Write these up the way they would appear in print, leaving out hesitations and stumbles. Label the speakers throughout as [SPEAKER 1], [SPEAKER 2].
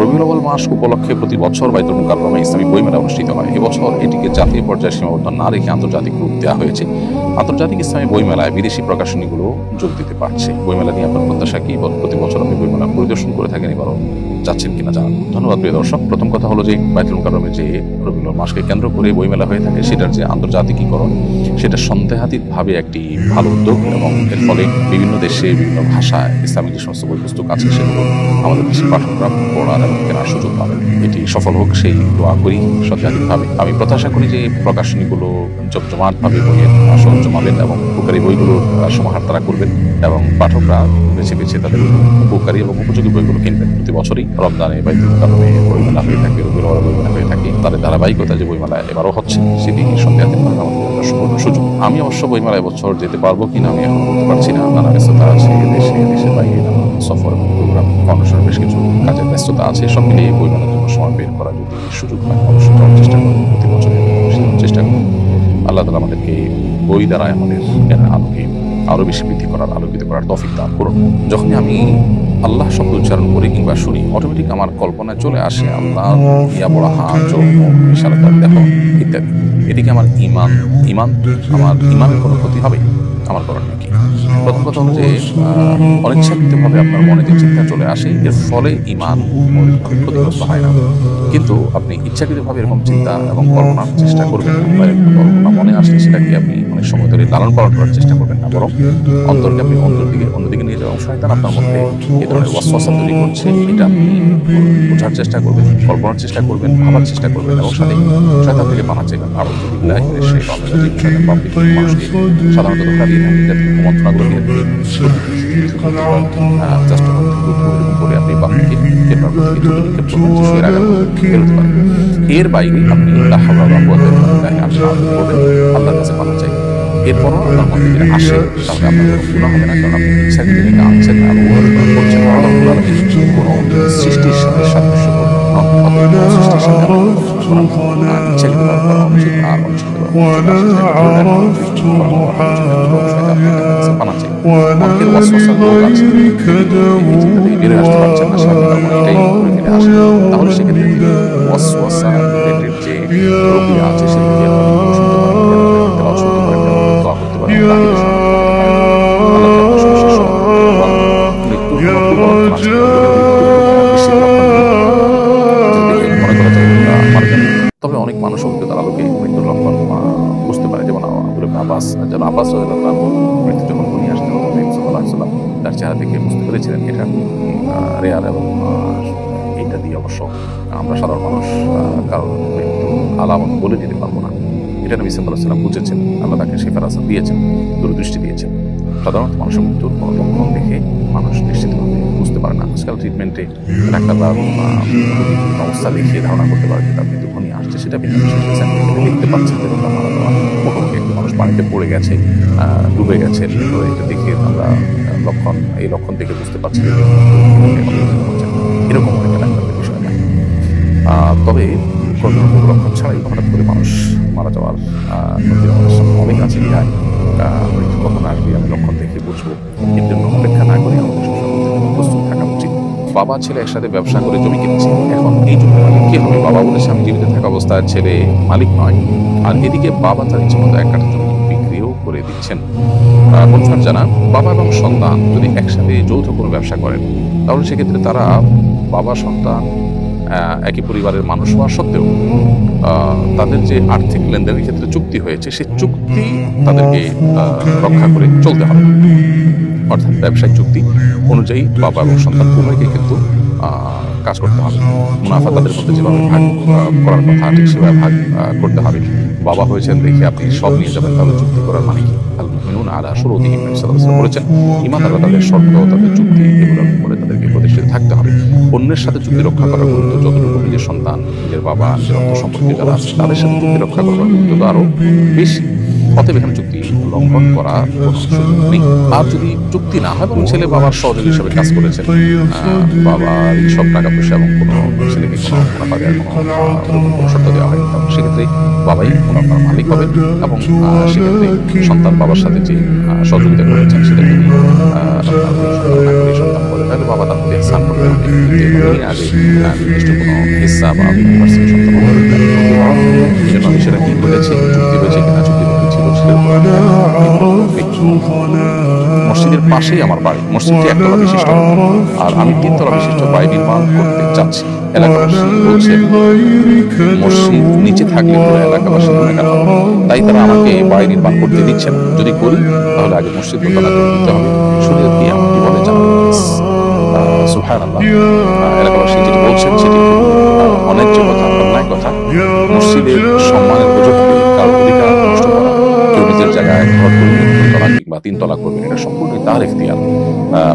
[SPEAKER 1] রবিউল আউয়াল মাস উপলক্ষে প্রতি বছর বাইতুল মুকাররমে ইসলামী বইমেলা অনুষ্ঠিত হয়। এবছর এটিকে জাতীয় পর্যায়ে সীমাবদ্ধ না রেখে আন্তর্জাতিক রূপ দেওয়া হয়েছে। আন্তর্জাতিক ইসলামী বইমেলায় বিদেশি প্রকাশনীগুলো যোগ দিতে পারছে। বইমেলা নিয়ে আপনার প্রত্যাশা কি? প্রতি বছর আপনি বইমেলা পরিদর্শন করে থাকেন, এবারও যাচ্ছেন কিনা জানান। ধন্যবাদ প্রিয় দর্শক। প্রথম কথা হলো যে বাইতুল মুকাররমে যে রবিউল আউয়াল মাসকে কেন্দ্র করে বইমেলা হয়ে থাকে, সেটার যে আন্তর্জাতিকীকরণ, সেটা সন্দেহাতীতভাবে একটি ভালো উদ্যোগ এবং এর ফলে বিভিন্ন দেশে বিভিন্ন ভাষায় ইসলামিক যে সমস্ত বই পুস্তক আছে সেগুলো আমাদের দেশের পাঠকরা পড়ার এবং কেনার সুযোগ পাবেন। এটি সফল হোক সেই দোয়া করি সন্দেহাতীতভাবে। আমি প্রত্যাশা করি যে প্রকাশনীগুলো জমজমাটভাবে বইয়ের আসন জমাবেন এবং উপকারী বইগুলোর সমাহার তারা করবেন এবং পাঠকরা বেছে বেছে তাদের উপকারী এবং উপযোগী বইগুলো কিনবেন। প্রতি বছরই রমজানে বাইতুল মুকাররমে বইমেলা হয়ে থাকে, রবিউল আউয়ালে বইমেলা হয়ে থাকে। তাদের ধারাবাহিকতা যে বইমেলা এবারও হচ্ছে, সেটি সন্দেহাতীতভাবে আমাদের সুবর্ণ সুযোগ। আমি অবশ্য বইমেলা এবছর যেতে পারবো কিনা আমি এখন বলতে পারছি না। নানা ব্যস্ততা আছে, দেশের বাইরে নানা সফর প্রোগ্রাম কর্মসূচি, বেশ কিছু কাজের ব্যস্ততা আছে। সব মিলিয়ে বইমেলার জন্য সময় বের করা যদি সুযোগ হয় অবশ্যই যাওয়ার চেষ্টা করব। প্রতি বছর চেষ্টা করব। আল্লাহ তাআলা আমাদেরকে বই দ্বারা আমাদের জ্ঞানের আলোকে আরো বেশি বৃদ্ধি করার, আলোকিত করার তৌফিক দান করুন। যখনই আমি আল্লাহ শব্দ উচ্চারণ করি কিংবা শুনি, অটোমেটিক আমার কল্পনায় চলে আসে আল্লাহ ইয়া বড় হাত, চোখ, বিশালকার দেহ ইত্যাদি। এদিকে আমার আমার ইমানের কোনো ক্ষতি হবে? আমার করার নাকি? প্রথম কথা হলো যে অনিচ্ছাকৃতভাবে আপনার মনে যে চিন্তা চলে আসে, এর ফলে ইমান ক্ষতিগ্রস্ত হয় না। কিন্তু আপনি ইচ্ছাকৃতভাবে এরকম চিন্তা এবং কল্পনার চেষ্টা করবেন না, বা এরকম কল্পনা মনে আসলে সেটাকে আপনি অনেক সময় ধরে লালন পালন করার চেষ্টা করবেন না, বরং অন্তরকে আপনি অন্যদিকে নিয়ে যাওয়া। শয়তান আপনার মধ্যে এ ধরনের ওয়াসওয়াসা তৈরি করছে, এটা আপনি বোঝার চেষ্টা করবেন, কল্পনার চেষ্টা করবেন, ভাবার চেষ্টা করবেন এবং সাথে শয়তান থেকে পানা চাইবেন। মানুষকে সাধারণত ধোঁকা দিয়ে থাকে, যাতে কুমন্ত্রণাগুলো দিয়ে করে আপনি বাপকে এর বাইরে আপনি আল্লাহর কাছে পানা চাই। এরপরও আপনার মধ্যে যেটা আসে তাহলে আপনার কোনো গুনাহ হবে না, কারণ আপনি ইচ্ছাকৃত থেকে আনছেন না, করছেন কোনো সৃষ্টির সাথে সাদৃশ্য সৃষ্টির সাথে তাহলে সেক্ষেত্রে ওয়াসওয়াসা রিলেটেড যে প্রক্রিয়া আছে সেগুলি তবে অনেক মানুষ অভিজ্ঞতার আলোকে মৃত্যুর লক্ষণ বুঝতে পারে। যেমন আব্বাস মৃত্যু যখন উনি আসতেন তার চেহারা থেকে বুঝতে পেরেছিলেন এটা রেয়ার, এবং এইটা দিয়ে অবশ্য আমরা সাধারণ মানুষ কারণ মৃত্যু আলামত বলে দিতে পারবো না। এটা নবী সাল্লাল্লাহু আলাইহি ওয়াসাল্লাম বুঝেছেন, আল্লাহ তাকে শিফার আসর দিয়েছেন, দূরদৃষ্টি দিয়েছেন। সাধারণত মানুষের মৃত্যুর কোনো লক্ষণ দেখে মানুষ নিশ্চিতভাবে বুঝতে পারে না। আজকাল ট্রিটমেন্টে ডাক্তাররা অবস্থা দেখিয়ে ধারণা করতে পারে যে তার মৃত্যু ঘনিয়ে আসছে, সেটা দেখতে পাচ্ছে যে মুখোমুখি একটু মানুষ পানিতে পড়ে গেছে, ডুবে গেছে, এটা দেখে আমরা এই লক্ষণ দেখে বুঝতে পারছি এরকম অনেক ডাক্তারদের বিষয় না। তবে কোনো লক্ষণ ছাড়াই হঠাৎ করে মানুষ মারা যাওয়ার অনেক আছে। মৃত্যু কখন আসবে আমি লক্ষণ দেখে বুঝবো, এর জন্য অপেক্ষা না করে আমাদের প্রস্তুত থাকা উচিত। বাবা ছেলে একসাথে ব্যবসা করে জমি কিনেছে, এখন এই জমি মালিক কে হবে? বাবা বলেছে আমি জীবিত থাকা অবস্থায় ছেলে মালিক নয়, আর এদিকে বাবা তার ইচ্ছে মতো এক কাঠা জমি বিক্রিও করে দিচ্ছেন। বন্ধুরা জানা, বাবা এবং সন্তান যদি একসাথে যৌথ কোনো ব্যবসা করেন তাহলে সেক্ষেত্রে তারা বাবা সন্তান একই পরিবারের মানুষ হওয়া সত্ত্বেও তাদের যে আর্থিক লেনদেনের ক্ষেত্রে চুক্তি হয়েছে, সেই চুক্তি তাদেরকে রক্ষা করে চলতে হবে। অর্থাৎ ব্যবসায়িক চুক্তি অনুযায়ী বাবা এবং সন্তান উভয়কে কিন্তু কাজ করতে হবে। মুনাফা তাদের মধ্যে যেভাবে ভাগ করার কথা ঠিক সেভাবে ভাগ করতে হবে। বাবা হয়েছেন দেখে আপনি সব নিয়ে যাবেন, তাহলে চুক্তি করার মানে কি? বলেছেন ঈমানদাররা তাদের শর্ত, তাদের চুক্তি এগুলোর উপরে তাদেরকে প্রতিষ্ঠিত থাকতে হবে। অন্যের সাথে চুক্তি রক্ষা করার গুরুত্ব যতটুকু নিজের সন্তান, নিজের বাবা, নিজের অর্থ সম্পর্কে যারা আছে তাদের সাথে চুক্তি রক্ষা করার গুরুত্ব তো আরো বেশি। অতএব এখানে চুক্তি লঙ্ঘন করা নেই। আর যদি চুক্তি না হয় এবং ছেলে বাবার সহযোগী হিসেবে কাজ করেছেন, বাবার সব টাকা পয়সা এবং কোনো ছেলেকে কোনো মুনাফা দেওয়ার কোনো শর্ত দেওয়া হয়, সেক্ষেত্রে বাবাই মুনাফার মালিক হবেন এবং সেক্ষেত্রে সন্তান বাবার সাথে যে সহযোগিতা করেছেন সেটা যদি সন্তান বলে তাহলে বাবা আগে নির্দিষ্ট কোনো হিস্সা বা 50% সম্পন্ন এই জন্য আমি সেটা কি করেছি, চুক্তি হয়েছে কিনা, চুক্তি ছিল মসজিদের পাশেই আমার বাড়ি। মসজিদটি একতলা বিশিষ্ট আর আমি 3 তলা বিশিষ্ট বাড়ি নির্মাণ করতে চাচ্ছি। এলাকাবাসী বলছে মসজিদ নিচে থাকলে পুরো এলাকাবাসী গুণাগার হবে, তাই তারা আমাকে বাড়ি নির্মাণ করতে দিচ্ছেন। যদি করি তাহলে আগে মসজিদ দোতলা করতে হবে। শরীয়ত কি এমনটি বলে জানাবেন? সুবহানাল্লাহ। এলাকাবাসী যেটি বলছেন সেটি অন্যায্য কথা, অন্যায় কথা। মসজিদের সম্মানের সুযোগ পেয়ে কারোর অধিকার নষ্ট করা, কেউ নিজের জায়গায় ঘর করবেন 2 তলা কিংবা 3 তলা করবেন, এটা সম্পূর্ণ তার এখতিয়ার।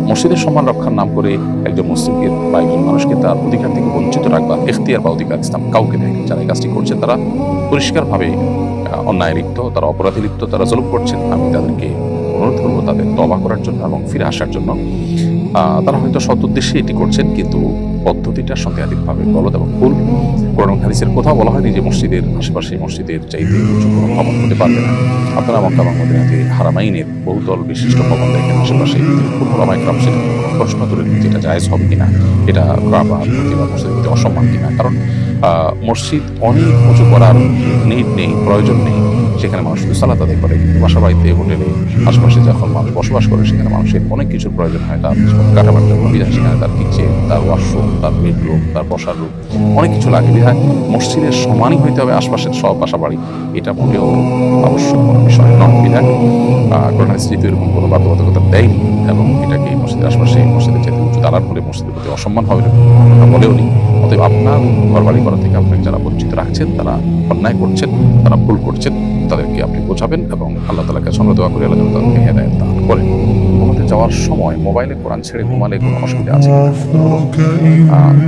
[SPEAKER 1] মসজিদের সম্মান রক্ষার নাম করে একজন মুসলিমকে বা একজন মানুষকে তার অধিকার থেকে বঞ্চিত রাখবার এখতিয়ার বা অধিকার ইসলাম কাউকে দেয়নি। যারা এই কাজটি করছেন তারা পরিষ্কারভাবে অন্যায় লিপ্ত, তারা অপরাধী লিপ্ত, তারা জুলুম করছেন। আমি তাদেরকে অনুরোধ করবো তাদের তওবা করার জন্য এবং ফিরে আসার জন্য। তারা হয়তো সৎ উদ্দেশ্যে এটি করছেন, কিন্তু পদ্ধতিটা সন্দেহাতীতভাবে গলদ এবং ভুল। কোরআন হাদিসের কোথাও বলা হয়নি যে মসজিদের আশেপাশে মসজিদের চাইতে উঁচু কোনো ভবন হতে পারবে না। আপনারা মক্কা এবং মদিনাতে হারামাইনের বহুতল বিশিষ্ট ভবন দেখেন আশেপাশে, ওলামায়ে কেরাম সেটা প্রশ্ন তুলেন যেটা জায়েজ হবে কিনা, এটা কাবা প্রতিমা মসজিদের প্রতি অসম্মান কিনা। কারণ মসজিদ অনেক উঁচু করার নিড নেই, প্রয়োজন নেই। সেখানে মানুষ শুধু সালাত আদায় করে, কিন্তু বাসা বাড়িতে, হোটেলে, আশেপাশে যখন মানুষ বসবাস করে সেখানে মানুষের অনেক কিছুর প্রয়োজন হয় তার কাটাবার জন্য। বিধায় সেখানে তার কিচেন, তার ওয়াশরুম, তার বেডরুম, তার বসার রুম, অনেক কিছু লাগে। বিধায় মসজিদের সমানই হইতে হবে আশপাশের সব বাসা বাড়ি, এটা মোটেও আবশ্যক কোনো বিষয় নয়। বিধায় কোরআন হাদিস যেহেতু এরকম কোনো বাধ্যবাধকতা দেয়নি এবং এটাকে মসজিদের আশপাশে মসজিদের চাইতে উঁচু দাঁড়ার ফলে মসজিদের প্রতি অসম্মান হবে বলেও নি। অতএব আপনার ঘর বাড়ি করা থেকে আপনাকে যারা বঞ্চিত রাখছেন, তারা অন্যায় করছেন, তারা ভুল করছেন, তাদেরকে আপনি বোঝাবেন এবং আল্লাহ তাআলার কাছে আমরা দোয়া করি আল্লাহ যেন তাদেরকে হেদায়েত দান করেন। ঘুমাতে যাওয়ার সময় মোবাইলে কোরআন ছেড়ে ঘুমালে কোনো অসুবিধা আছে কিনা?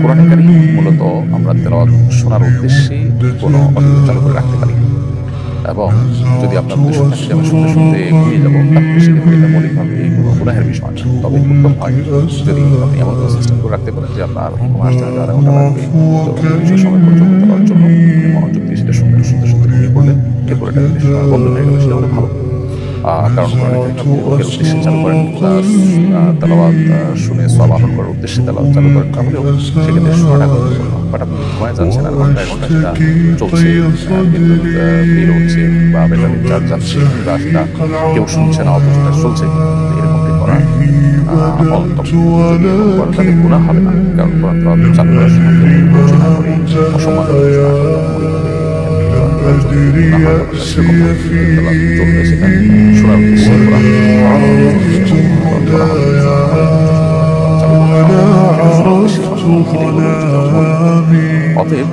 [SPEAKER 1] কোরআনে কারীম মূলত আমরা তেলাওয়াত শোনার উদ্দেশ্যে কোনো অডিও চালু করে রাখতে পারি, এবং যদি আপনার উদ্দেশ্য থাকে যে আমি শুনতে শুনতে ঘুমিয়ে যাবো, তাহলে সেক্ষেত্রে এটা মৌলিকভাবে কোনো গুনাহের বিষয় না। তবে উত্তম হয় যদি আপনি এমন কোনো সিস্টেম করে রাখতে পারেন যে আপনার ঘুম আসতে হয়তো আধা ঘন্টা লাগবে, তো কিছু সময় পর্যন্ত দেওয়ার জন্য মনোযোগ দিয়ে সেটা শুনতে শুনতে শুনতে ঘুমিয়ে পড়লেন, এরপর এটা বন্ধ হয়ে গেলে সেটা হলে ভালো। কারণ কোরআনে কারীম আপনি রুহের উদ্দেশ্যে চালু করেন, তেলাওয়াত শুনে সওয়াব আহরণ করার উদ্দেশ্যে তেলাওয়াত চালু করেন, তাহলেও সেক্ষেত্রে শোনাটা গুরুত্বপূর্ণ। বাট আপনি ঘুমায় যাচ্ছেন আর ঘন্টায় ঘন্টা সেটা চলছে, বিদ্যুৎ বিল হচ্ছে বা ব্যাটারি চার্জ যাচ্ছে বা সেটা কেউ শুনছে না, অথচ সেটা চলছে, এরকমটি করা তাদের গুনাহ হবে না। কারণ কোরআন তেলাওয়াত চালু করার সময় না করে অসম্মান অতএব